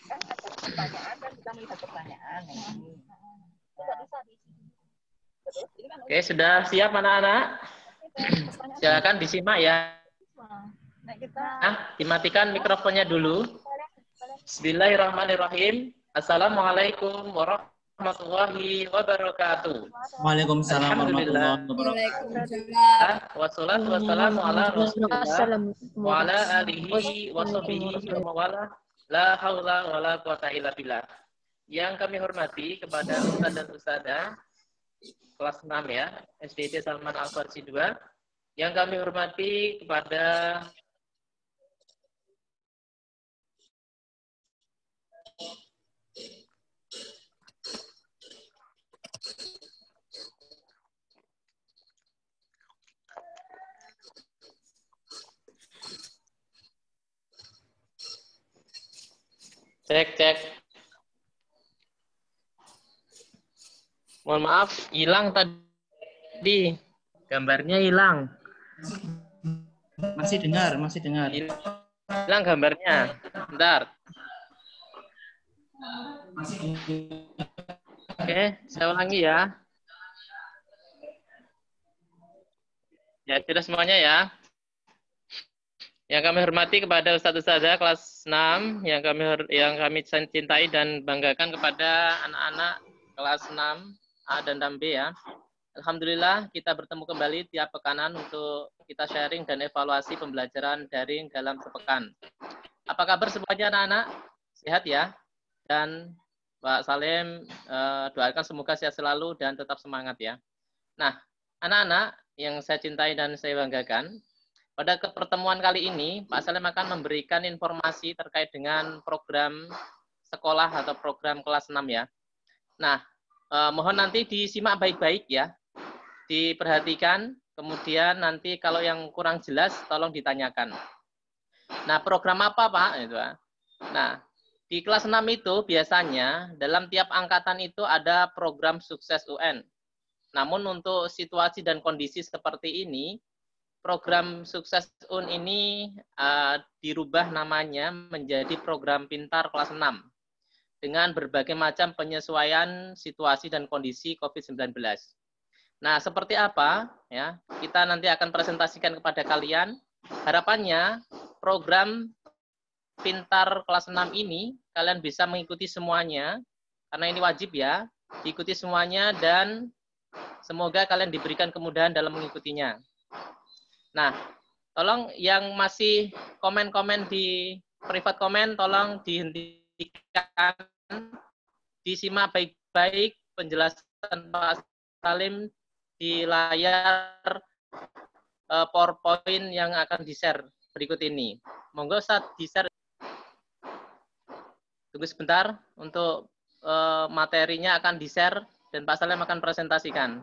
Kan ada pertanyaan dan kita melihat pertanyaan. Oke, sudah siap anak-anak? Silakan disimak ya. Nah, dimatikan mikrofonnya dulu. Bismillahirrahmanirrahim. Assalamualaikum warahmatullahi wabarakatuh. Waalaikumsalam warahmatullahi wabarakatuh. Wassalatu wassalamu ala Rasulillah wa ala alihi wa sahbihi wa mawala. La haula wa la quwata illa billah. Yang kami hormati kepada Ustaz dan Ustazah kelas 6 ya, SDT Salman Al-Farsi 2. Yang kami hormati kepada cek. Mohon maaf, hilang tadi. Gambarnya hilang. Masih dengar. Hilang gambarnya. Bentar. Oke, saya ulangi ya. Ya, sudah semuanya ya. Yang kami hormati kepada Ustadz Ustazah kelas 6 yang kami cintai dan banggakan kepada anak-anak kelas 6 A dan 6B ya. Alhamdulillah kita bertemu kembali tiap pekanan untuk kita sharing dan evaluasi pembelajaran daring dalam sepekan. Apa kabar semuanya anak-anak? Sehat ya? Dan Pak Salim doakan semoga sehat selalu dan tetap semangat ya. Nah, anak-anak yang saya cintai dan saya banggakan, pada pertemuan kali ini, Pak Salim akan memberikan informasi terkait dengan program sekolah atau program kelas 6 ya. Nah, mohon nanti disimak baik-baik ya. Diperhatikan, kemudian nanti kalau yang kurang jelas, tolong ditanyakan. Nah, program apa Pak? Nah, di kelas 6 itu biasanya dalam tiap angkatan itu ada program sukses UN. Namun untuk situasi dan kondisi seperti ini, program sukses UN ini dirubah namanya menjadi program pintar kelas 6 dengan berbagai macam penyesuaian situasi dan kondisi COVID-19. Nah, seperti apa ya? Kita nanti akan presentasikan kepada kalian. Harapannya program pintar kelas 6 ini kalian bisa mengikuti semuanya karena ini wajib ya, diikuti semuanya dan semoga kalian diberikan kemudahan dalam mengikutinya. Nah, tolong yang masih komen-komen di private comment, tolong dihentikan, disimak baik-baik penjelasan Pak Salim di layar PowerPoint yang akan di-share berikut ini. Monggo saat di-share. Tunggu sebentar untuk materinya akan di-share dan Pak Salim akan presentasikan.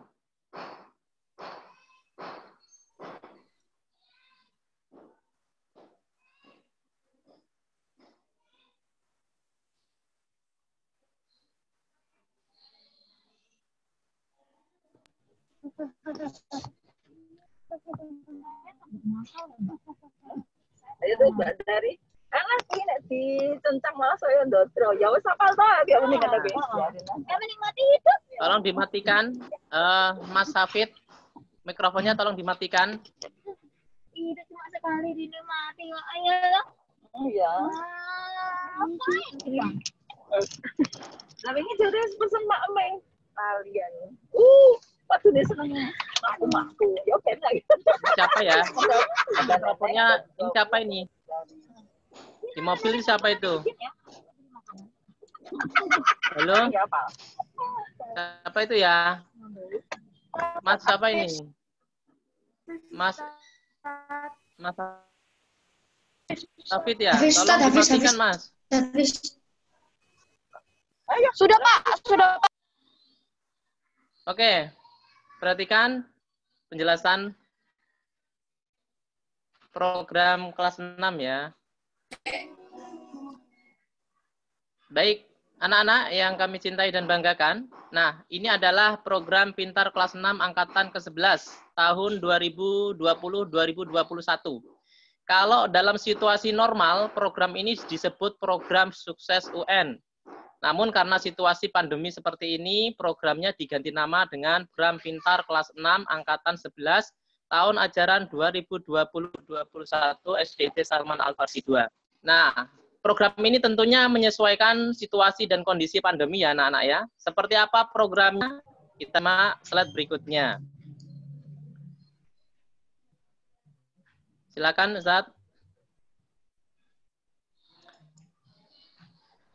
Ayo tuh Mbak Dari. Anak ini dicencang malah saya ndodro. Ya wis apal to biar menikah tapi. Menikmati hidup. Tolong dimatikan Mas Hafid. Mikrofonnya tolong dimatikan. Itu cuma sekali dinikmati kok. Ayo. Iya. Tapi ini jadi pesen Mak Meng kalian. Waduh dia seneng aku. Ya oke lagi. Siapa ya? Mikrofonnya ini siapa ini? Di mobil siapa itu? Halo? Siapa itu ya? Mas siapa ini? Mas Hafid ya? Tolong dimatikan Mas. Sudah Pak, sudah Pak. Oke, perhatikan penjelasan program kelas 6 ya. Baik, anak-anak yang kami cintai dan banggakan. Nah, ini adalah program Pintar kelas 6 angkatan ke-11 tahun 2020-2021 Kalau dalam situasi normal, program ini disebut program sukses UN. Namun karena situasi pandemi seperti ini, programnya diganti nama dengan Program Pintar Kelas 6 Angkatan 11 tahun ajaran 2020-2021 SDT Salman Al-Farsi 2. Nah, program ini tentunya menyesuaikan situasi dan kondisi pandemi ya anak-anak ya. Seperti apa programnya? Kita lihat slide berikutnya. Silakan Ustaz.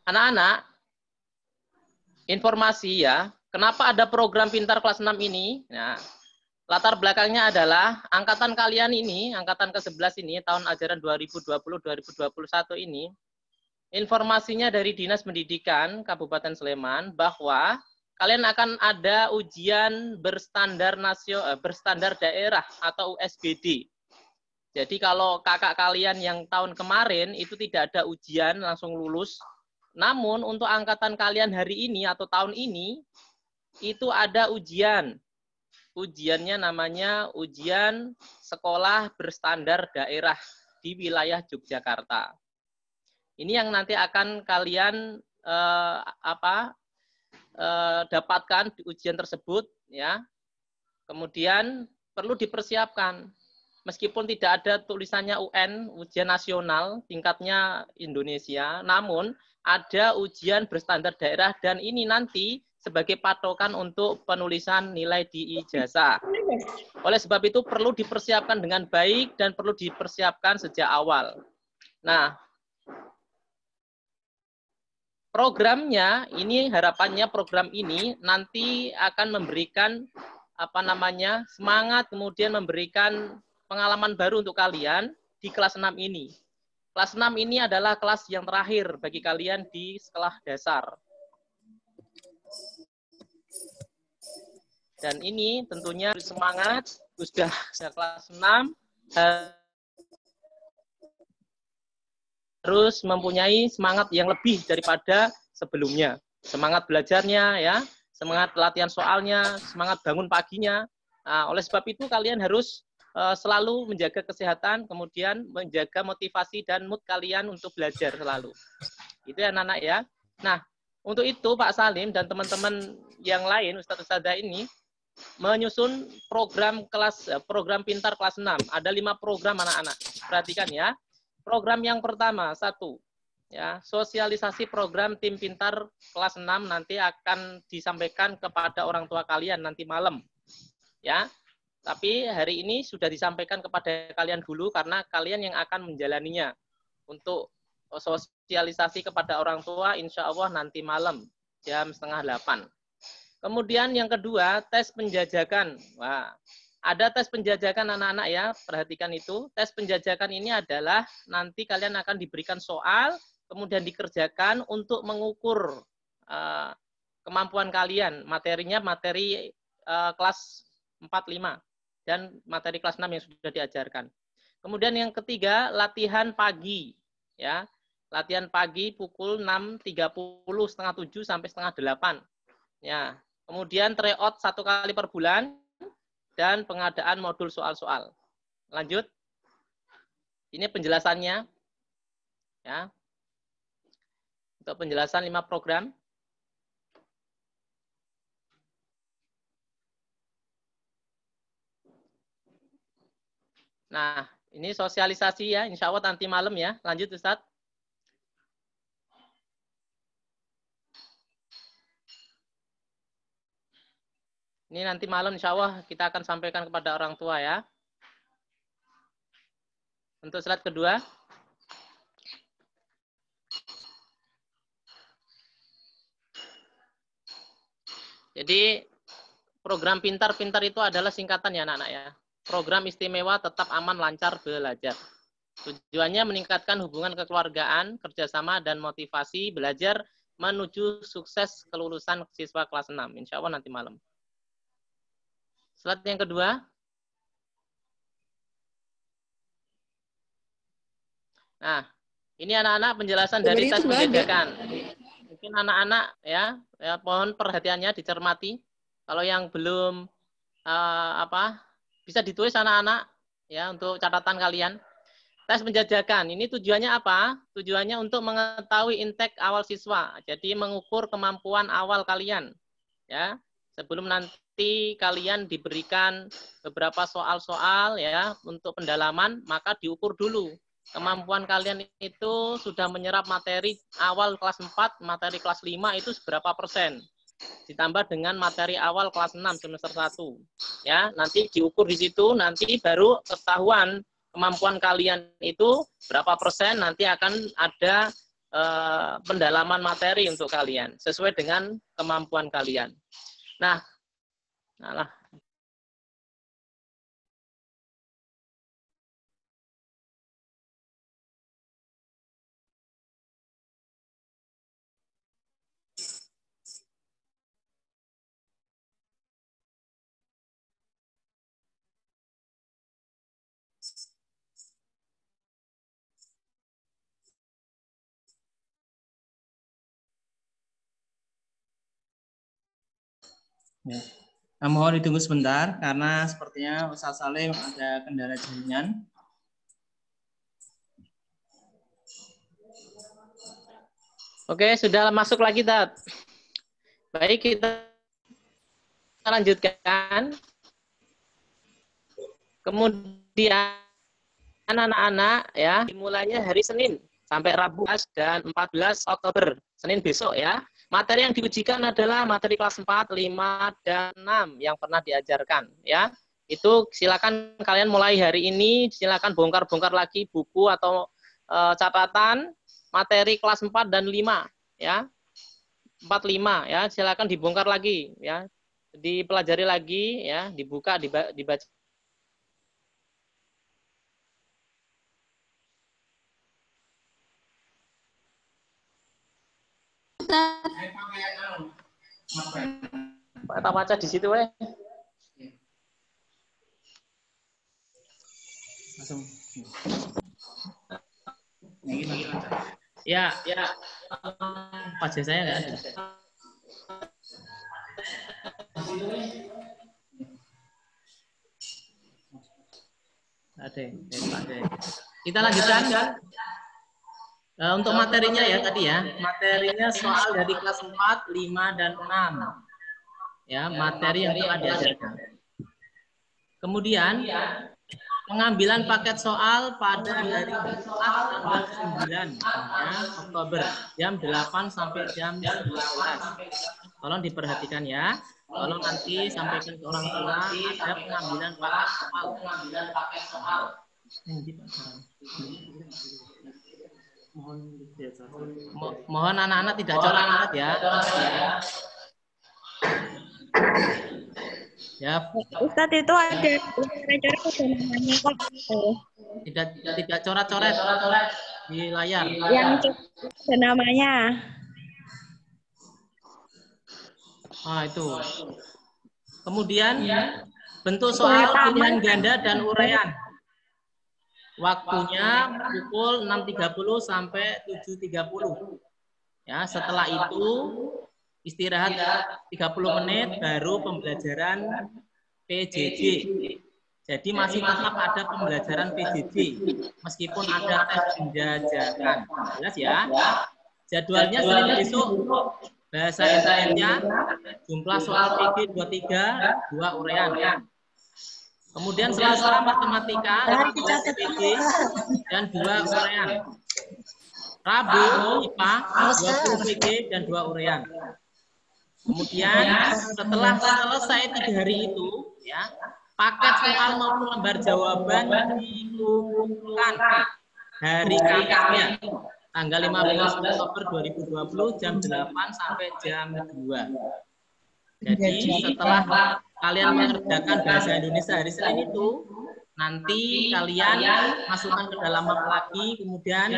Anak-anak, informasi ya, kenapa ada program Pintar kelas 6 ini? Nah, latar belakangnya adalah angkatan kalian ini, angkatan ke-11 ini, tahun ajaran 2020-2021 ini, informasinya dari Dinas Pendidikan Kabupaten Sleman bahwa kalian akan ada ujian berstandar daerah atau USBD. Jadi kalau kakak kalian yang tahun kemarin itu tidak ada ujian, langsung lulus. Namun untuk angkatan kalian hari ini atau tahun ini, itu ada ujian. Ujiannya namanya ujian sekolah berstandar daerah di wilayah Yogyakarta. Ini yang nanti akan kalian dapatkan di ujian tersebut, ya. Kemudian perlu dipersiapkan. Meskipun tidak ada tulisannya UN, ujian nasional, tingkatnya Indonesia, namun ada ujian berstandar daerah dan ini nanti sebagai patokan untuk penulisan nilai di ijazah. Oleh sebab itu perlu dipersiapkan dengan baik dan perlu dipersiapkan sejak awal. Nah, programnya ini harapannya program ini nanti akan memberikan semangat, kemudian memberikan pengalaman baru untuk kalian di kelas 6 ini. Kelas 6 ini adalah kelas yang terakhir bagi kalian di sekolah dasar. Dan ini tentunya semangat, sudah kelas 6, harus mempunyai semangat yang lebih daripada sebelumnya. Semangat belajarnya, ya, semangat latihan soalnya, semangat bangun paginya. Nah, oleh sebab itu kalian harus selalu menjaga kesehatan, kemudian menjaga motivasi dan mood kalian untuk belajar selalu. Itu ya anak-anak ya. Nah, untuk itu Pak Salim dan teman-teman yang lain, Ustadz-Ustadzah ini, menyusun program pintar kelas 6. Ada 5 program anak-anak. Perhatikan ya. Program yang pertama, 1. Ya, sosialisasi program tim pintar kelas 6 nanti akan disampaikan kepada orang tua kalian nanti malam. Ya. Tapi hari ini sudah disampaikan kepada kalian dulu karena kalian yang akan menjalaninya. Untuk sosialisasi kepada orang tua insya Allah nanti malam jam 7:30. Kemudian yang kedua, tes penjajakan. Wah, ada tes penjajakan anak-anak ya, perhatikan itu. Tes penjajakan ini adalah nanti kalian akan diberikan soal, kemudian dikerjakan untuk mengukur kemampuan kalian. Materinya materi kelas 4-5 dan materi kelas 6 yang sudah diajarkan. Kemudian yang ketiga, latihan pagi. Ya, latihan pagi pukul 6.30, setengah 7 sampai setengah 8. Ya, kemudian tryout 1 kali per bulan dan pengadaan modul soal-soal. Lanjut. Ini penjelasannya. Ya. Untuk penjelasan 5 program. Nah, ini sosialisasi ya, insya Allah nanti malam ya. Lanjut Ustadz. Ini nanti malam insya Allah kita akan sampaikan kepada orang tua ya. Untuk slide kedua. Jadi program pintar-pintar itu adalah singkatan ya anak-anak ya. Program istimewa tetap aman lancar belajar. Tujuannya meningkatkan hubungan kekeluargaan, kerjasama, dan motivasi belajar menuju sukses kelulusan siswa kelas 6. Insya Allah nanti malam. Slide yang kedua. Nah, ini anak-anak penjelasan dari tes penjajakan. Mungkin anak-anak ya, mohon perhatiannya dicermati. Kalau yang belum bisa ditulis anak-anak ya untuk catatan kalian. tes penjajakan. Ini tujuannya apa? Tujuannya untuk mengetahui intake awal siswa. Jadi mengukur kemampuan awal kalian. Ya, sebelum nanti kalian diberikan beberapa soal-soal ya untuk pendalaman, maka diukur dulu kemampuan kalian itu sudah menyerap materi awal kelas 4, materi kelas 5 itu seberapa persen. Ditambah dengan materi awal kelas 6 semester 1. Ya, nanti diukur di situ, nanti baru ketahuan kemampuan kalian itu berapa persen, nanti akan ada pendalaman materi untuk kalian sesuai dengan kemampuan kalian. Nah, Ya. Mohon ditunggu sebentar karena sepertinya Ustaz Salim ada kendala jaringan. oke, sudah masuk lagi, Tat. Baik, kita lanjutkan. Kemudian anak-anak ya, dimulainya hari Senin sampai Rabu dan 14 Oktober, Senin besok ya. Materi yang diujikan adalah materi kelas 4, 5, dan 6 yang pernah diajarkan ya. Itu silakan kalian mulai hari ini, silakan bongkar-bongkar lagi buku atau catatan materi kelas 4 dan 5 ya. 4, 5 ya, silakan dibongkar lagi ya. Dipelajari lagi ya, dibuka, dibaca. Baca di situ Langsung. Ya, Wajah saya nggak ada. Ada. Kita lanjutkan. Untuk materinya ya tadi ya. Materinya soal dari kelas 4, 5, dan 6. Ya, materi yang telah diajarkan. Kemudian pengambilan paket soal pada hari Jumat tanggal 9 ya, Oktober jam 8 sampai jam 11. Tolong diperhatikan ya. Tolong nanti sampaikan ke orang tua ada pengambilan paket soal. Mohon anak-anak tidak coret-coret ya. Ya, Ustadz itu ada coret-coret namanya kok. tidak coret-coret di layar. Yang ada namanya. Itu. Kemudian bentuk soal pilihan ganda dan uraian. Waktunya pukul 6.30 sampai 7.30. Ya, setelah itu istirahat 30 menit baru pembelajaran PJJ. Jadi masih tetap ada pembelajaran PJJ meskipun ada tes penjajakan. Jelas ya? Jadwalnya Senin besok bahasa SKN-nya, jumlah soal PG 23, 2 uraian. Kemudian Selasa matematika 15 PG dan 2 uraian. Rabu IPA 20 PG dan 2 uraian. Kemudian setelah selesai 3 hari itu, ya, paket soal maupun lembar jawaban dikumpulkan hari Kamisnya, tanggal 15 Oktober 2020 jam 8 sampai jam 2. Jadi setelah kalian mengerjakan bahasa Indonesia hari Senin itu, nanti kalian masukkan ke dalam map lagi, kemudian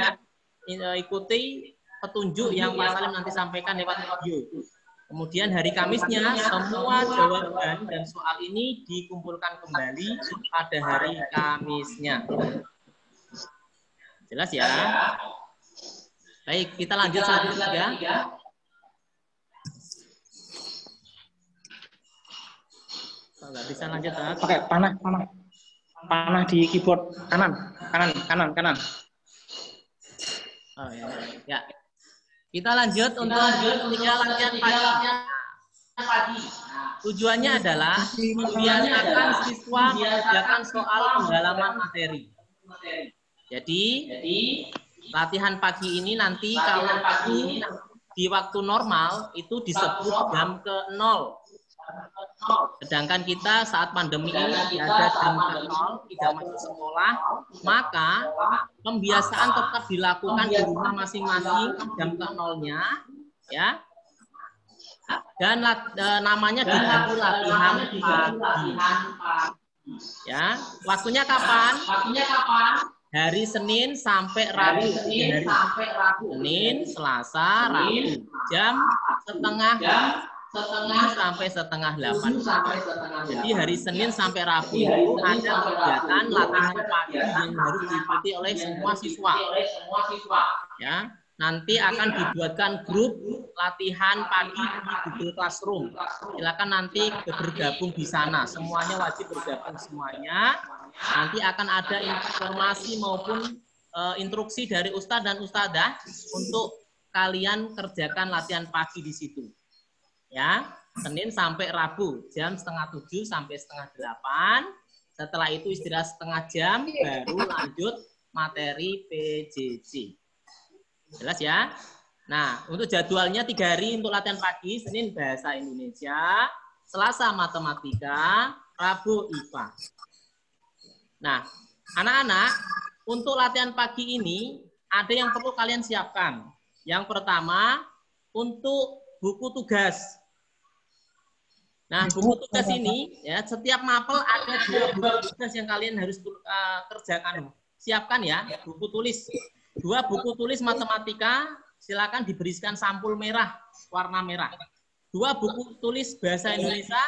ikuti petunjuk yang Pak Salim nanti sampaikan lewat video. Kemudian hari Kamisnya semua jawaban dan soal ini dikumpulkan kembali pada hari Kamisnya. Jelas ya? Baik, kita lanjut selanjutnya. Nggak bisa lanjut, pakai panah di keyboard kanan. kanan. Oh, ya. Kita lanjut untuk tiga latihan pagi. Tujuannya adalah membiasakan siswa mengerjakan soal pendalaman materi. Jadi latihan pagi ini nanti kalau di waktu normal itu disebut jam ke 0. Sedangkan kita saat pandemi ini ada jam ke 0, tidak masuk sekolah, maka pembiasaan tetap dilakukan di rumah masing-masing jam ke 0-nya, ya. Dan namanya diganti latihan pagi. Ya, waktunya kapan? Hari Senin sampai Rabu. Senin, Selasa, Rabu. Jam setengah sampai setengah 8. Jadi hari Senin sampai Rabu itu ada kegiatan latihan pagi yang harus diikuti oleh semua siswa. Ya, nanti akan dibuatkan grup latihan pagi di Google Classroom. Silakan nanti bergabung di sana. Semuanya wajib bergabung semuanya. Nanti akan ada informasi maupun instruksi dari Ustadz dan Ustadzah untuk kalian kerjakan latihan pagi di situ. Ya, Senin sampai Rabu jam 6:30 sampai 7:30. Setelah itu istirahat setengah jam, baru lanjut materi PJJ. Jelas ya? Nah, untuk jadwalnya 3 hari untuk latihan pagi, Senin bahasa Indonesia, Selasa matematika, Rabu IPA. Nah, anak-anak, untuk latihan pagi ini ada yang perlu kalian siapkan. Yang pertama, untuk buku tugas. Nah, buku tugas ini, ya, setiap mapel ada 2 buku tugas yang kalian harus kerjakan. Siapkan ya, buku tulis. 2 buku tulis matematika, silakan diberikan sampul merah, warna merah. 2 buku tulis bahasa Indonesia,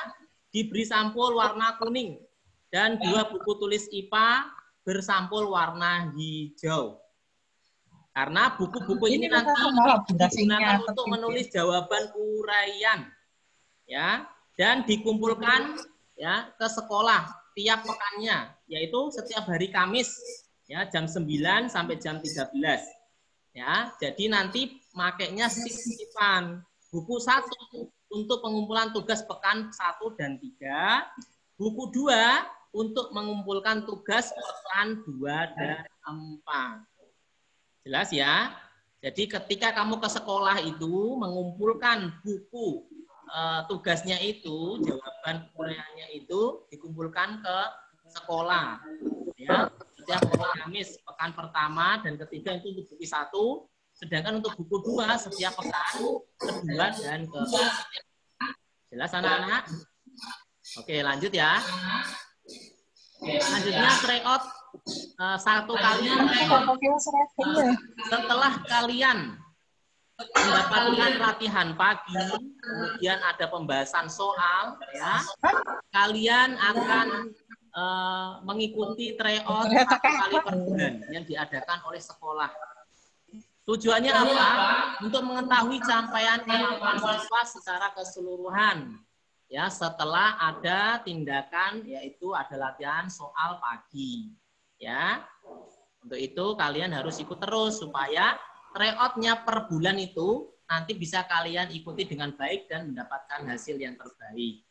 diberi sampul warna kuning. Dan 2 buku tulis IPA bersampul warna hijau. Karena buku-buku ini nanti digunakan untuk menulis jawaban uraian, ya, dan dikumpulkan ya ke sekolah tiap pekannya, yaitu setiap hari Kamis, ya, jam 9 sampai jam 13. Ya, jadi nanti makainya sip-sipan. Buku 1 untuk pengumpulan tugas pekan 1 dan 3, buku 2 untuk mengumpulkan tugas pekan 2 dan 4. Jelas ya? Jadi ketika kamu ke sekolah itu mengumpulkan buku tugasnya itu, jawaban uraiannya itu dikumpulkan ke sekolah. Ya, setiap hari Kamis pekan pertama dan ketiga itu untuk buku 1, sedangkan untuk buku 2 setiap pekan kedua dan ketiga. Jelas anak-anak? Oke, lanjut ya. Selanjutnya tryout 1 kali setelah kalian mendapatkan latihan pagi, kemudian ada pembahasan soal, ya, kalian akan mengikuti tryout 1 kali per bulan yang diadakan oleh sekolah. Tujuannya apa? Untuk mengetahui capaian kemampuan siswa secara keseluruhan. Ya, setelah ada tindakan yaitu ada latihan soal pagi. Ya. Untuk itu kalian harus ikut terus supaya tryout-nya per bulan itu nanti bisa kalian ikuti dengan baik dan mendapatkan hasil yang terbaik.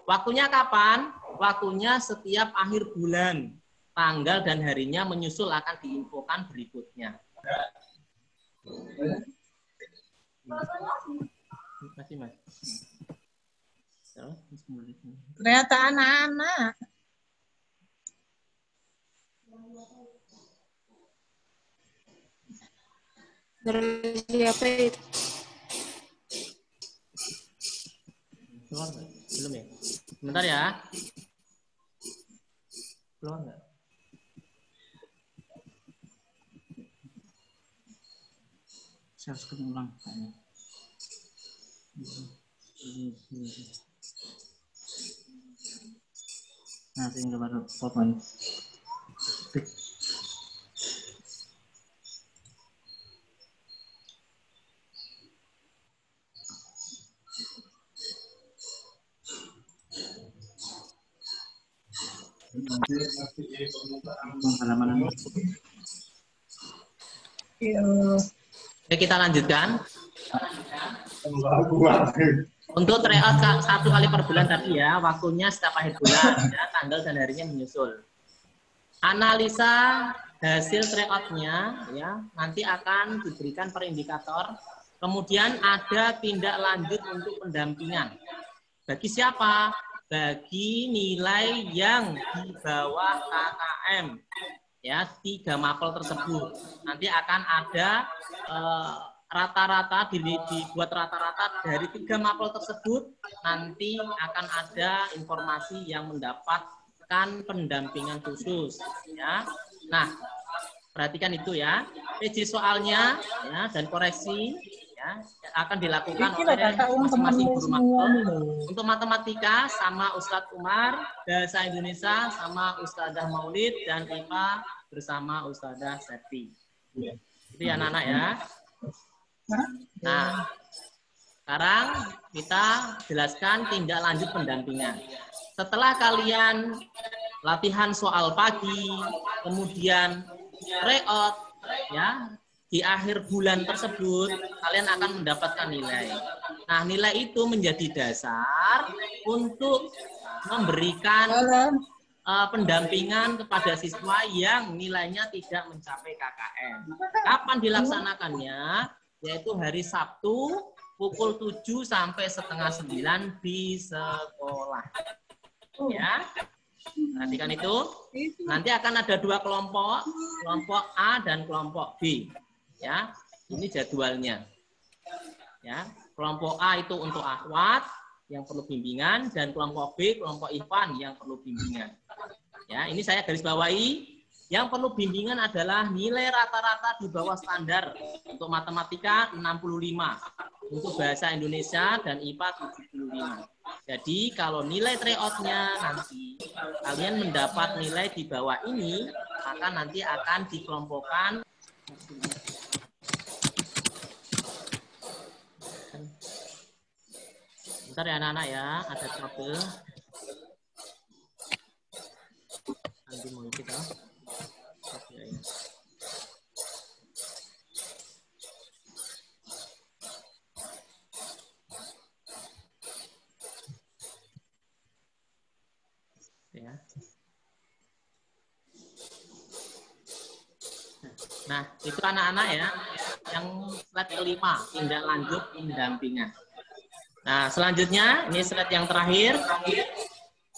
Waktunya kapan? Waktunya setiap akhir bulan. Tanggal dan harinya menyusul akan diinfokan berikutnya. Masih, Mas. Ternyata anak-anak. Dari siapa itu? Belum ya? Sebentar ya. Keluar nggak? Saya harus ulang. Nah, tinggal baru PowerPoint. Halaman. Oke, kita lanjutkan. Untuk tryout 1 kali per bulan tadi ya, waktunya setiap akhir bulan, ya, tanggal dan harinya menyusul. Analisa hasil tryoutnya ya, nanti akan diberikan per indikator. Kemudian ada tindak lanjut untuk pendampingan. Bagi siapa? Bagi nilai yang di bawah KKM. Ya, 3 mapel tersebut. Nanti akan ada rata-rata, dibuat rata-rata dari 3 mapel tersebut, nanti akan ada informasi yang mendapatkan pendampingan khusus. Ya. Nah, perhatikan itu ya. PJ soalnya ya, dan koreksi ya, akan dilakukan oleh masing-masing guru matkul. Untuk matematika sama Ustadz Umar, bahasa Indonesia sama Ustadzah Maulid, dan IPA bersama Ustadzah Septi. Itu ya anak-anak ya. Nah, sekarang kita jelaskan tindak lanjut pendampingan. Setelah kalian latihan soal pagi, kemudian tryout ya, di akhir bulan tersebut kalian akan mendapatkan nilai. Nah, nilai itu menjadi dasar untuk memberikan pendampingan kepada siswa yang nilainya tidak mencapai KKM. Kapan dilaksanakannya? Yaitu hari Sabtu pukul 7 sampai setengah 9 di sekolah. Ya. Perhatikan itu. Nanti akan ada 2 kelompok, kelompok A dan kelompok B. Ya, ini jadwalnya. Ya, kelompok A itu untuk akhwat yang perlu bimbingan, dan kelompok B, kelompok Ikhwan yang perlu bimbingan. Ya, ini saya garis bawahi. Yang perlu bimbingan adalah nilai rata-rata di bawah standar. Untuk matematika 65, untuk bahasa Indonesia dan IPA 75. Jadi kalau nilai tryout-nya nanti kalian mendapat nilai di bawah ini, maka nanti akan dikelompokkan. Bentar ya anak-anak ya, ada trouble. Nanti mau kita. Ya. Nah, itu anak-anak ya, yang slide kelima, tindak lanjut pendampingan. Nah, selanjutnya, ini slide yang terakhir,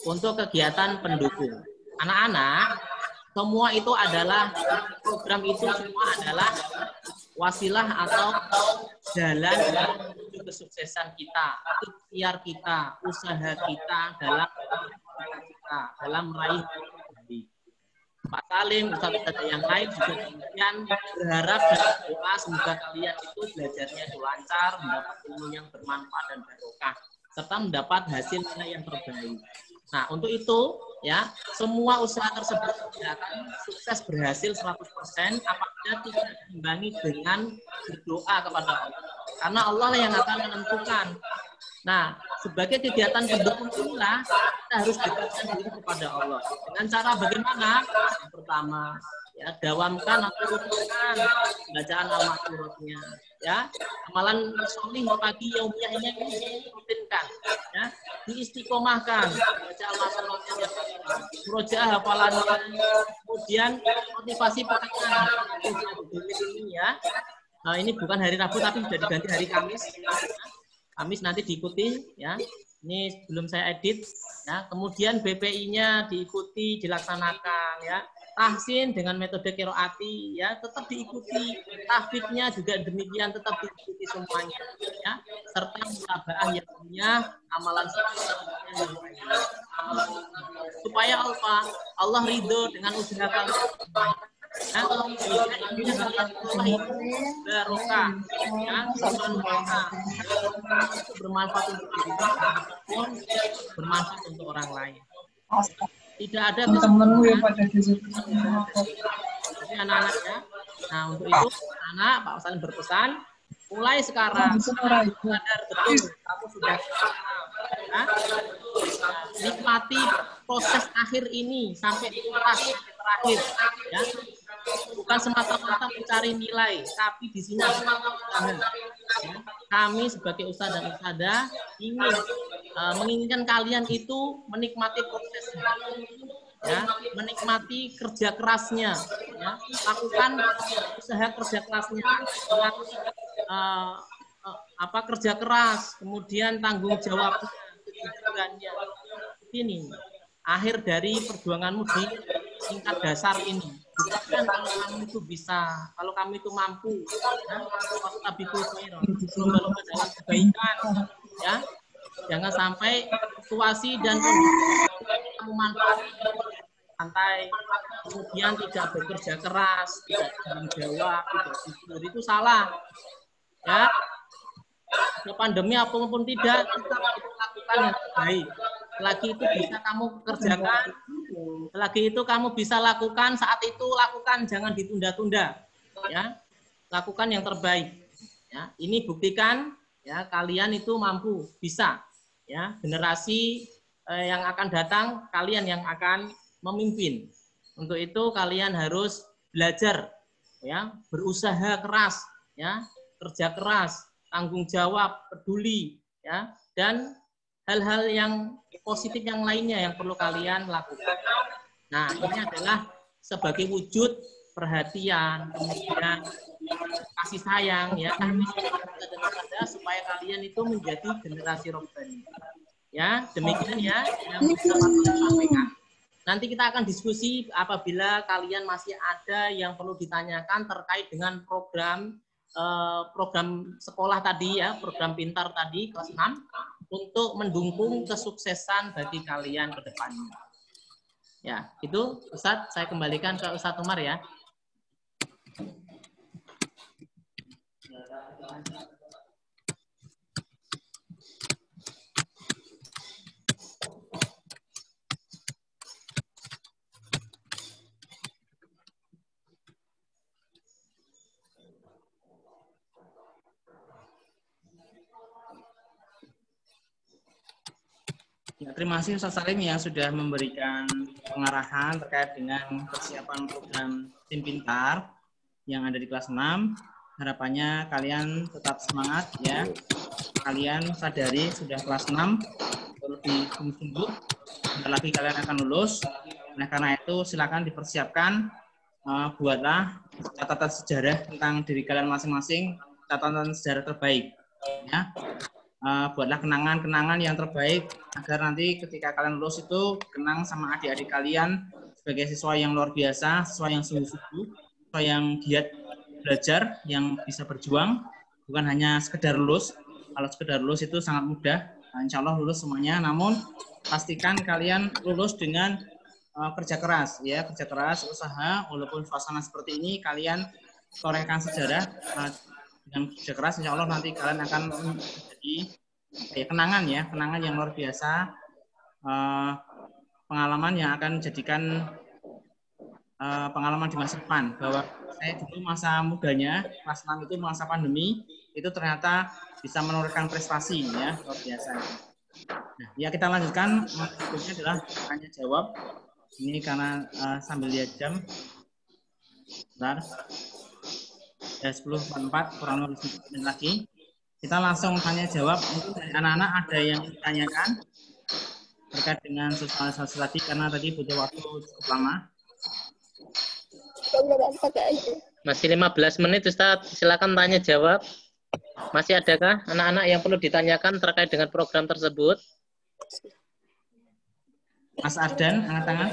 untuk kegiatan pendukung. Anak-anak, semua itu adalah, program itu semua adalah wasilah atau jalan menuju kesuksesan kita, ikhtiar kita, usaha kita dalam meraih diri. Pak Salim, Ustaz-Ustaz yang lain juga kemudian berharap dan berdoa semoga kalian itu belajarnya itu lancar, mendapat ilmu yang bermanfaat dan barokah, serta mendapat hasil nilai yang terbaik. Nah, untuk itu ya, semua usaha tersebut tidak akan sukses berhasil 100% apabila tidak diimbangi dengan berdoa kepada Allah. Karena Allah yang akan menentukan. Nah, sebagai kegiatan pendukung inilah kita harus dekatkan diri kepada Allah. Dengan cara bagaimana? Yang pertama, ya, dawamkan atau rutinkan bacaan al-ma'murotnya. Ya, amalan sholih pagi yaumiyah ini rutinkan. Ya, diistiqomahkan baca al-ma'murotnya, murojaah hafalannya, kemudian motivasi pekerjaan ini ya. Nah, ini bukan hari Rabu tapi sudah diganti hari Kamis. Kamis nanti diikuti ya. Ini belum saya edit ya. Kemudian BPI-nya diikuti, dilaksanakan ya. Tahsin dengan metode qiraati ya tetap diikuti. Tahfidz-nya juga demikian tetap diikuti semuanya ya. Serta mutabaah yang punya amalan supaya Allah ridho dengan usaha kalian. Barokah ya, bermanfaat untuk diri maupun bermanfaat untuk orang lain. Tidak ada teman-temanmu yang pada di situ. Jadi anak-anaknya. Nah, untuk itu anak Pak Salim berpesan mulai sekarang sadar betul kamu sudah Ya. Nikmati proses akhir ini sampai tuntas, sampai terakhir. Ya. Bukan semata-mata mencari nilai, tapi di sini ada usaha. Ya. Kami sebagai ustadz dan ustadzah menginginkan kalian itu menikmati prosesnya, ya, menikmati kerja kerasnya, ya, lakukan usaha kerja kerasnya, kerja keras, kemudian tanggung jawabnya, kejujurannya. Ini akhir dari perjuanganmu di tingkat dasar ini. Bukan kalau kamu itu bisa, kalau kamu itu mampu, ya, lomba-lomba dalam kebaikan, ya, jangan sampai situasi dan kondisi kamu manfaatkan santai, kemudian tidak bekerja keras, tidak tanggung jawab, tidak jujur, itu salah, ya. Pandemi apapun tidak, tetap lakukan yang terbaik. Selagi itu bisa kamu kerjakan, selagi itu kamu bisa lakukan, saat itu lakukan, jangan ditunda-tunda, ya. Lakukan yang terbaik, ya. Ini buktikan, ya, kalian itu mampu, bisa, ya. Generasi yang akan datang, kalian yang akan memimpin. Untuk itu kalian harus belajar, ya, berusaha keras, ya, kerja keras, tanggung jawab, peduli, ya, dan hal-hal yang positif yang lainnya yang perlu kalian lakukan. Nah, ini adalah sebagai wujud perhatian, kemudian kasih sayang, ya, kami supaya kalian itu menjadi generasi robbani. Ya, demikian ya yang bisa saya sampaikan. Nanti kita akan diskusi apabila kalian masih ada yang perlu ditanyakan terkait dengan program sekolah tadi, ya, program pintar tadi kelas 6 untuk mendukung kesuksesan bagi kalian ke depannya. Ya, itu Ustadz, saya kembalikan ke Ustadz Umar, ya. Ya, terima kasih Ustaz Salim yang sudah memberikan pengarahan terkait dengan persiapan program Tim Pintar yang ada di kelas 6. Harapannya kalian tetap semangat, ya. Kalian sadari sudah kelas 6, lebih sungguh-sungguh. Bentar lagi kalian akan lulus. Nah, karena itu silakan dipersiapkan, buatlah catatan sejarah tentang diri kalian masing-masing, catatan sejarah terbaik, ya. Buatlah kenangan-kenangan yang terbaik agar nanti ketika kalian lulus itu kenang sama adik-adik kalian sebagai siswa yang luar biasa, siswa yang sungguh-sungguh, siswa yang giat belajar, yang bisa berjuang, bukan hanya sekedar lulus. Kalau sekedar lulus itu sangat mudah, nah, insya Allah lulus semuanya, namun pastikan kalian lulus dengan kerja keras, ya, kerja keras, usaha, walaupun suasana seperti ini, kalian torehkan sejarah, dengan kerja keras, insya Allah nanti kalian akan menjadi kenangan, ya, kenangan yang luar biasa, pengalaman yang akan menjadikan pengalaman di masa depan, bahwa saya dulu masa mudanya, kelas 6 itu masa pandemi, itu ternyata bisa menorehkan prestasi, ya, luar biasa. Nah, ya, kita lanjutkan, berikutnya adalah tanya jawab. Ini karena sambil lihat jam, bentar. Ya, 10.44, kurang lebih 10 menit lagi. Kita langsung tanya jawab. Mungkin dari anak-anak ada yang ditanyakan terkait dengan sosialisasi tadi, karena tadi butuh waktu cukup lama. Masih 15 menit, Ustaz. Silakan tanya jawab. Masih adakah anak-anak yang perlu ditanyakan terkait dengan program tersebut? Mas Ardan, angkat tangan.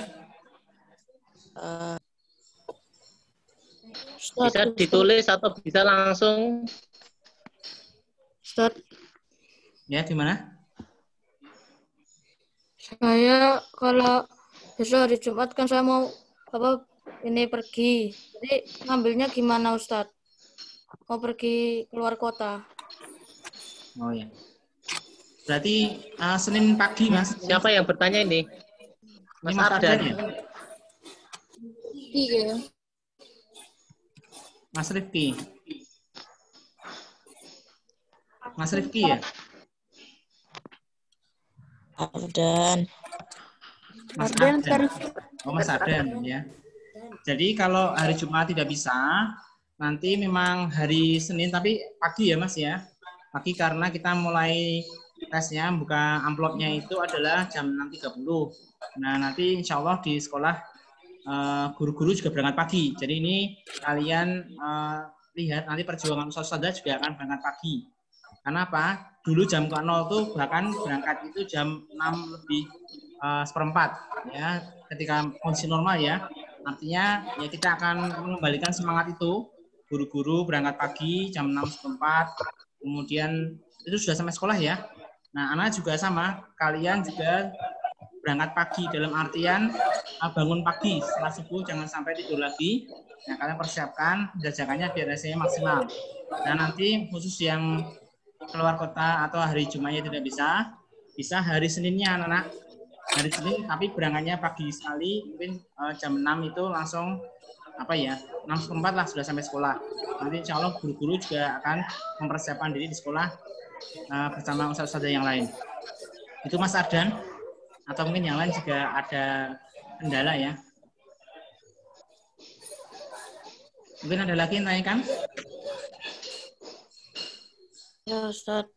Bisa ditulis atau bisa langsung. Ustaz, Ya, gimana? saya kalau besok hari Jumat kan saya mau ini pergi. Jadi ngambilnya gimana Ustaz? Mau pergi keluar kota. Oh ya. Berarti Senin pagi, Mas. Siapa yang bertanya ini? Mas Ardan. Ya? Iya. Mas Rifki. Mas Rifki, ya? Ardan. Mas Ardan Ardan. terus. Oh, Mas Ardan ya. Jadi kalau hari Jumat tidak bisa, nanti memang hari Senin tapi pagi ya Mas ya. Pagi karena kita mulai tesnya, buka amplopnya itu adalah jam 6.30. Nah, nanti insya Allah di sekolah guru-guru juga berangkat pagi. Jadi ini kalian lihat nanti perjuangan Ustazah juga akan berangkat pagi. Karena apa? Dulu jam ke 0 tuh bahkan berangkat itu jam 6 lebih seperempat ya, ketika kondisi normal ya. Artinya ya kita akan mengembalikan semangat itu. Guru-guru berangkat pagi jam 6.04, kemudian itu sudah sampai sekolah ya. Nah, anak juga sama, kalian juga berangkat pagi dalam artian bangun pagi setelah subuh, jangan sampai tidur lagi. Nah, kalian persiapkan jajakannya biar hasilnya maksimal. Nah, nanti khusus yang keluar kota atau hari Jumatnya tidak bisa hari Seninnya anak-anak. Hari Senin tapi berangkatnya pagi sekali, mungkin jam 6 itu langsung 6.04 lah sudah sampai sekolah. Nanti insya Allah guru-guru juga akan mempersiapkan diri di sekolah bersama ustaz-ustaz yang lain. Itu Mas Ardan, atau mungkin yang lain juga ada kendala ya. Mungkin ada lagi yang tanyakan? Ya Ustaz.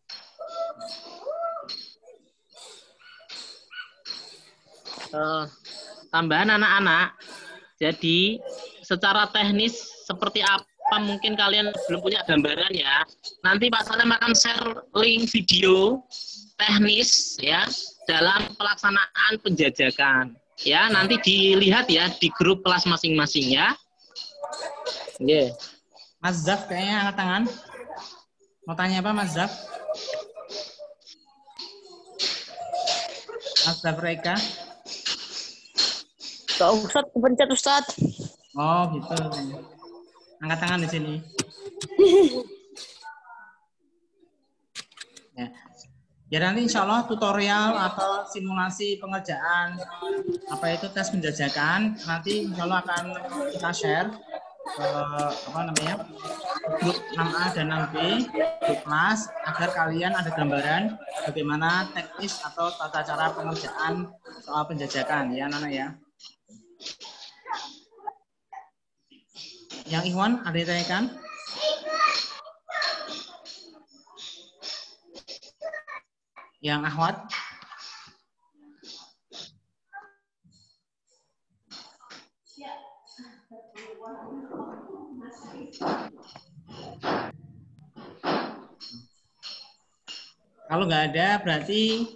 Tambahan anak-anak, jadi secara teknis seperti apa mungkin kalian belum punya gambaran ya. Nanti Pak Salim akan share link video teknis ya dalam pelaksanaan penjajakan. Ya, nanti dilihat ya di grup kelas masing-masing ya. Oke. Mas Zaf kayaknya angkat tangan. Mau tanya apa Mas Zaf? Mas Zaf Reka? Kak Ustadz, kepencet Ustadz. Oh gitu. Angkat tangan di sini. Ya. Ya nanti insya Allah tutorial atau simulasi pengerjaan tes penjajakan nanti insya Allah akan kita share ke grup 6A dan 6B grup kelas agar kalian ada gambaran bagaimana teknis atau tata cara pengerjaan soal penjajakan ya anak-anak ya. Yang Ikhwan ada yang tanyakan? Yang Ahwat? Kalau nggak ada berarti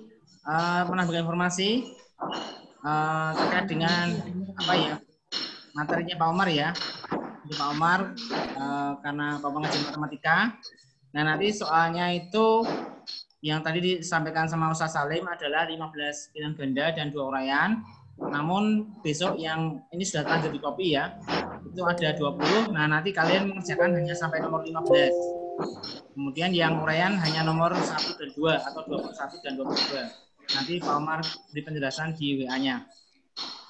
menambahkan informasi terkait dengan materinya Pak Omar ya. Pak Omar karena Pak Omar ngajar matematika. Nah nanti soalnya itu yang tadi disampaikan sama Ustaz Salim adalah 15 pilihan ganda dan 2 uraian. Namun besok yang ini sudah lanjut di copy ya, itu ada 20. Nah nanti kalian mengerjakan hanya sampai nomor 15. Kemudian yang uraian hanya nomor 1 dan 2 atau 21 dan 22. Nanti Pak Omar beri penjelasan di WA-nya.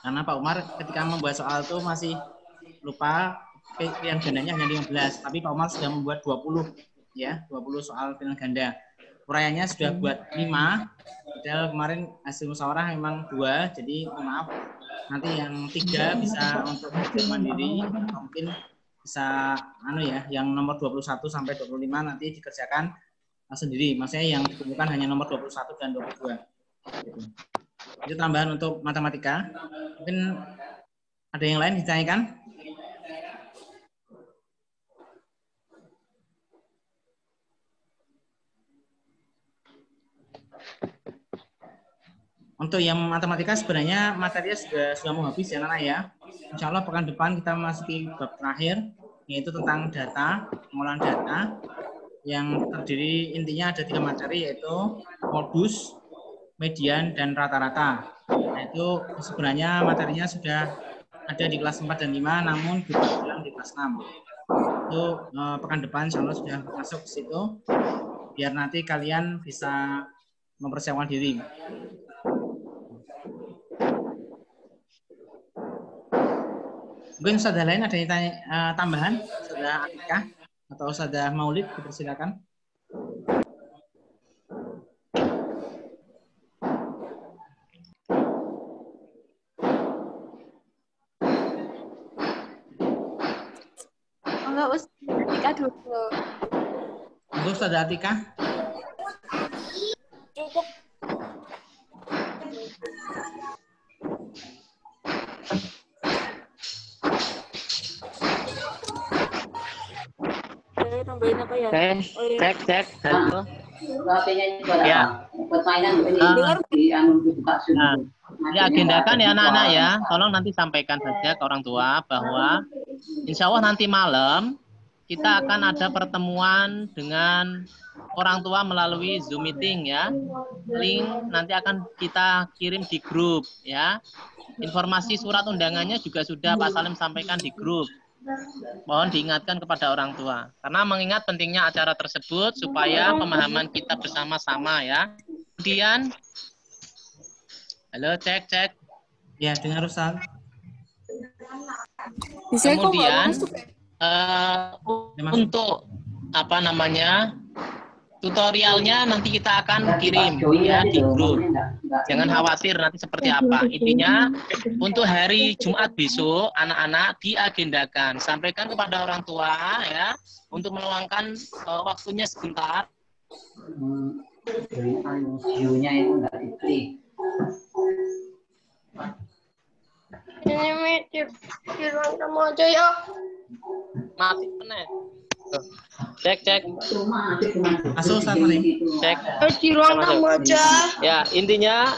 Karena Pak Omar ketika membuat soal itu masih lupa pilihan gandanya hanya 15, tapi Pak Omar sudah membuat 20 ya, 20 soal pilihan ganda. Uraiannya sudah buat 5. Padahal kemarin hasil musyawarah memang 2, jadi maaf. Nanti yang 3 bisa untuk belajar mandiri, atau mungkin bisa yang nomor 21 sampai 25 nanti dikerjakan sendiri. Maksudnya yang ditemukan hanya nomor 21 dan 22. Gitu. Itu tambahan untuk matematika. Mungkin ada yang lain ditanyakan? Untuk yang matematika sebenarnya materinya sudah mau habis ya anak ya. Insya Allah pekan depan kita masuki bab terakhir yaitu tentang data, pengolahan data yang terdiri intinya ada 3 materi yaitu modus, median, dan rata-rata. Nah, itu sebenarnya materinya sudah ada di kelas 4 dan 5 namun diulang di kelas 6. Itu pekan depan insya Allah sudah masuk ke situ biar nanti kalian bisa mempersiapkan diri. Mungkin Ustazah lain ada yang tanya, tambahan, Ustazah Atika atau Ustazah Maulid, dipersilakan. Monggo Ustaz Atika dulu. Monggo Ustaz Atika. Cukup. Nambahin apa ya? Cek. Halo. Ya. Diagendakan ya anak-anak ya. Tolong nanti sampaikan saja ke orang tua bahwa insya Allah nanti malam kita akan ada pertemuan dengan orang tua melalui Zoom meeting ya. Link nanti akan kita kirim di grup ya. Informasi surat undangannya juga sudah Pak Salim sampaikan di grup. Mohon diingatkan kepada orang tua. Karena mengingat pentingnya acara tersebut supaya pemahaman kita bersama-sama ya. Kemudian, halo cek. Ya, dengar Ustaz. Kemudian, untuk apa namanya tutorialnya nanti kita akan kirim ya di grup. Jangan khawatir nanti seperti apa. Intinya untuk hari Jumat besok anak-anak diagendakan. Sampaikan kepada orang tua ya untuk meluangkan waktunya sebentar. View-nya itu enggak diklik. Ini mikir bilang kamu aja ya. Mati penet. Cek. Masuk Ustaz Salim. Cek. Di ruang kamu aja. Ya, intinya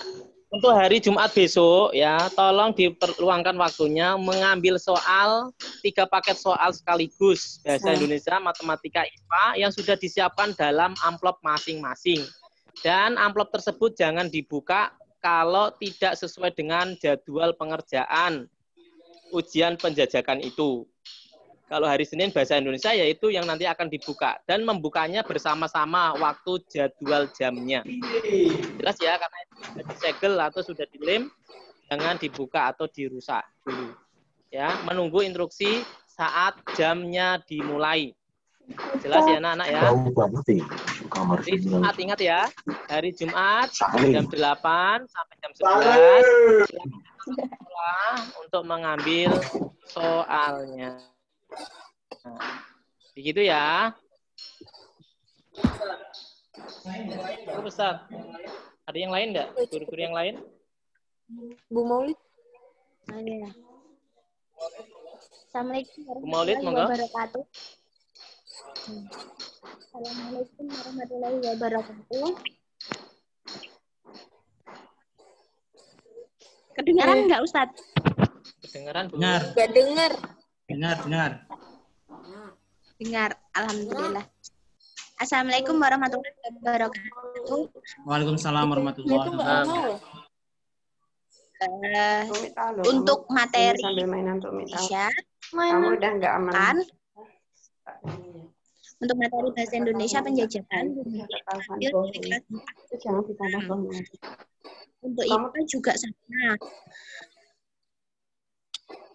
untuk hari Jumat besok ya, tolong diperluangkan waktunya mengambil soal 3 paket soal sekaligus bahasa Indonesia, matematika, IPA yang sudah disiapkan dalam amplop masing-masing. Dan amplop tersebut jangan dibuka kalau tidak sesuai dengan jadwal pengerjaan ujian penjajakan itu. Kalau hari Senin bahasa Indonesia yaitu yang nanti akan dibuka dan membukanya bersama-sama waktu jadwal jamnya. Jelas ya, karena itu sudah disegel atau sudah dilem, jangan dibuka atau dirusak dulu. Ya, menunggu instruksi saat jamnya dimulai. Jelas ya anak-anak ya. Hari Jumat ingat ya, hari Jumat jam 8 sampai jam 11 untuk mengambil soalnya. Nah, begitu ya. Cukup Ustaz. Ada yang lain enggak? Guru-guru yang lain? Bu Maulid. Ada. Assalamualaikum Bu Maulid, monggo. wabarakatuh. Assalamualaikum warahmatullahi wabarakatuh. Kedengaran enggak Ustaz? Kedengaran Bu? Dengar. Gak dengar. Dengar. Dengar, alhamdulillah. Assalamualaikum warahmatullahi wabarakatuh. Waalaikumsalam warahmatullahi wabarakatuh. Untuk materi Indonesia, kamu udah nggak aman. Untuk materi bahasa Indonesia penjajakan, untuk IPA juga sama.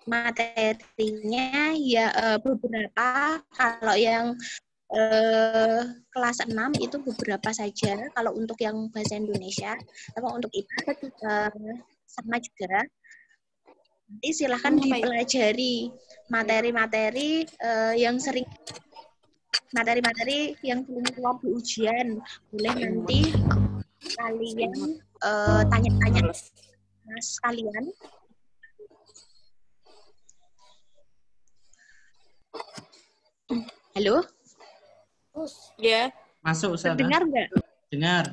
Materinya ya beberapa, kalau yang kelas 6 itu beberapa saja kalau untuk yang bahasa Indonesia, tapi untuk IPA sama juga. Nanti silahkan dipelajari materi-materi yang sering keluar di ujian. Boleh nanti kalian tanya-tanya mas kalian. Halo? Ya. Masuk Ustaz. Dengar nggak? Dengar.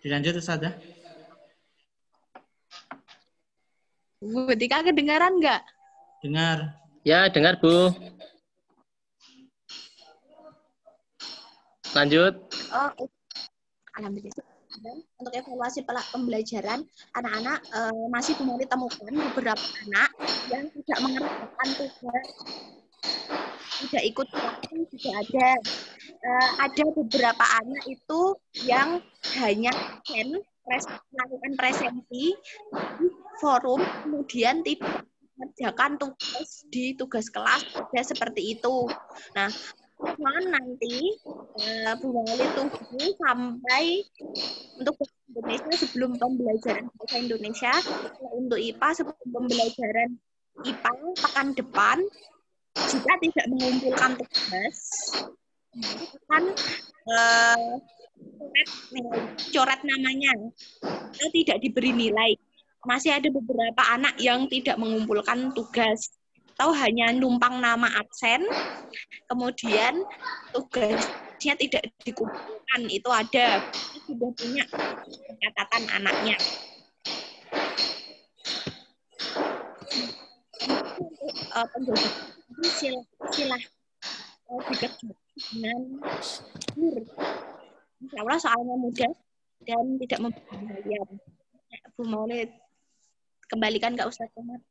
Dilanjut Ustaz ya. Bu Tika kedengaran nggak? Dengar. Ya, dengar Bu. Lanjut. Oh, alhamdulillah. Dan untuk evaluasi pembelajaran, anak-anak masih belum ditemukan beberapa anak yang tidak mengerjakan tugas, tidak ikut kelas juga ada. Ada beberapa anak itu yang hanya melakukan presensi di forum, kemudian tidak mengerjakan tugas di tugas kelas, ada seperti itu. Nah, mohon nanti Bu Maulid tunggu sampai untuk Indonesia sebelum pembelajaran bahasa Indonesia, untuk IPA sebelum pembelajaran IPA pekan depan jika tidak mengumpulkan tugas akan coret namanya atau tidak diberi nilai. Masih ada beberapa anak yang tidak mengumpulkan tugas atau hanya numpang nama absen, kemudian tugasnya tidak dikumpulkan. Itu ada, sudah punya catatan anaknya. Penjelasan silah dikerjakan dengan insya Allah soalnya mudah dan tidak memberbahaya. Bu Maulid, kembalikan ke Ustadz Umar.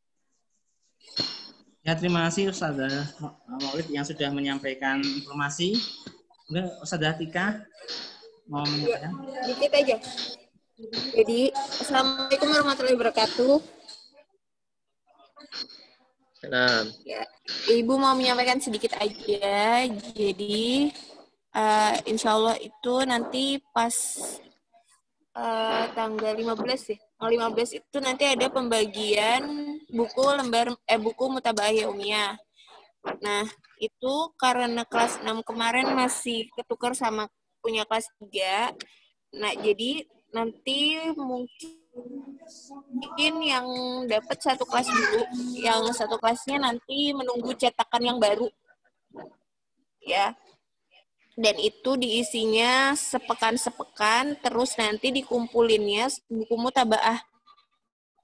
Ya, terima kasih Ustazah Maulid yang sudah menyampaikan informasi. Kemudian Ustazah Tika mau menyampaikan. Dikit aja. Jadi, Assalamualaikum warahmatullahi wabarakatuh. Salam. Ya, Ibu mau menyampaikan sedikit aja. Jadi, insya Allah itu nanti pas tanggal 15 ya. 15 itu nanti ada pembagian buku Mutaba'ah Yaumiyah. Nah, itu karena kelas 6 kemarin masih ketukar sama punya kelas 3. Nah, jadi nanti mungkin yang dapat satu kelas dulu, yang satu kelasnya nanti menunggu cetakan yang baru. Ya. Dan itu diisinya sepekan-sepekan, terus nanti dikumpulinnya buku Mutaba'ah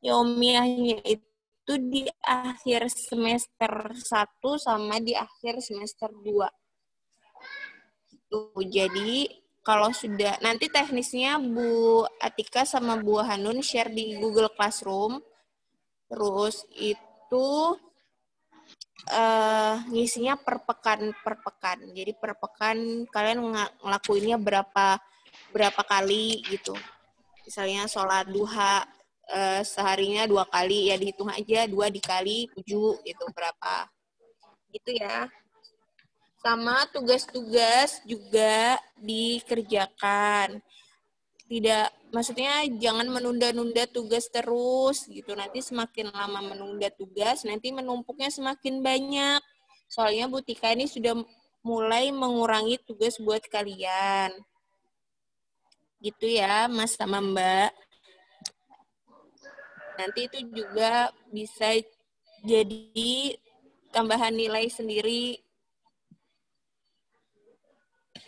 Yaumiyahnya itu di akhir semester 1 sama di akhir semester 2. Jadi kalau sudah, nanti teknisnya Bu Atika sama Bu Hanun share di Google Classroom, terus itu ngisinya per pekan. Jadi per pekan kalian ngelakuinnya berapa kali gitu. Misalnya sholat duha seharinya 2 kali, ya dihitung aja 2 dikali 7 gitu berapa. Gitu ya. Sama tugas-tugas juga dikerjakan. Tidak, maksudnya jangan menunda-nunda tugas terus gitu. Nanti semakin lama menunda tugas, nanti menumpuknya semakin banyak. Soalnya Bu Tika ini sudah mulai mengurangi tugas buat kalian. Gitu ya, Mas sama Mbak. Nanti itu juga bisa jadi tambahan nilai sendiri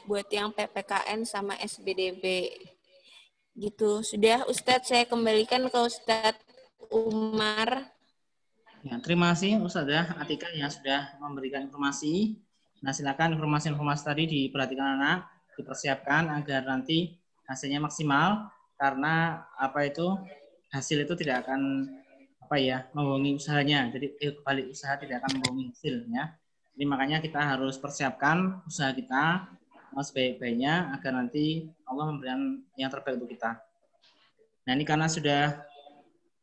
buat yang PPKN sama SBDB. Gitu. Sudah Ustadz, saya kembalikan ke Ustadz Umar. Ya, terima kasih Ustazah Atika yang sudah memberikan informasi. Nah, silakan informasi-informasi tadi diperhatikan anak, dipersiapkan agar nanti hasilnya maksimal, karena hasil itu tidak akan membohongi usahanya. Jadi kebalik, usaha tidak akan membohongi hasil ya. Jadi makanya kita harus persiapkan usaha kita sebaik-baiknya agar nanti Allah memberikan yang terbaik untuk kita. Nah, ini karena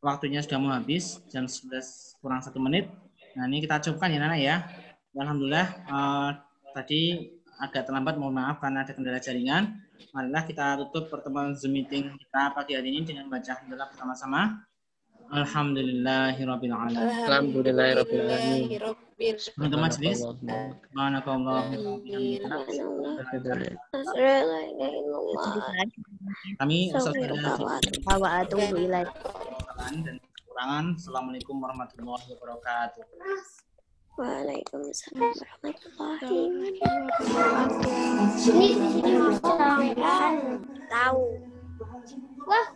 waktunya sudah mau habis, jam 11 kurang 1 menit. Nah, ini kita cukupkan ya, Nana ya. Alhamdulillah tadi agak terlambat, mohon maaf karena ada kendala jaringan. Marilah kita tutup pertemuan Zoom meeting kita pagi hari ini dengan baca alhamdulillah bersama-sama. Alhamdulillahirabbil alamin. Alhamdulillahirabbil alamin. Untuk majelis, kami dan kekurangan. Assalamualaikum warahmatullahi wabarakatuh. Waalaikumsalam warahmatullahi wabarakatuh. Sini tahu. Wah.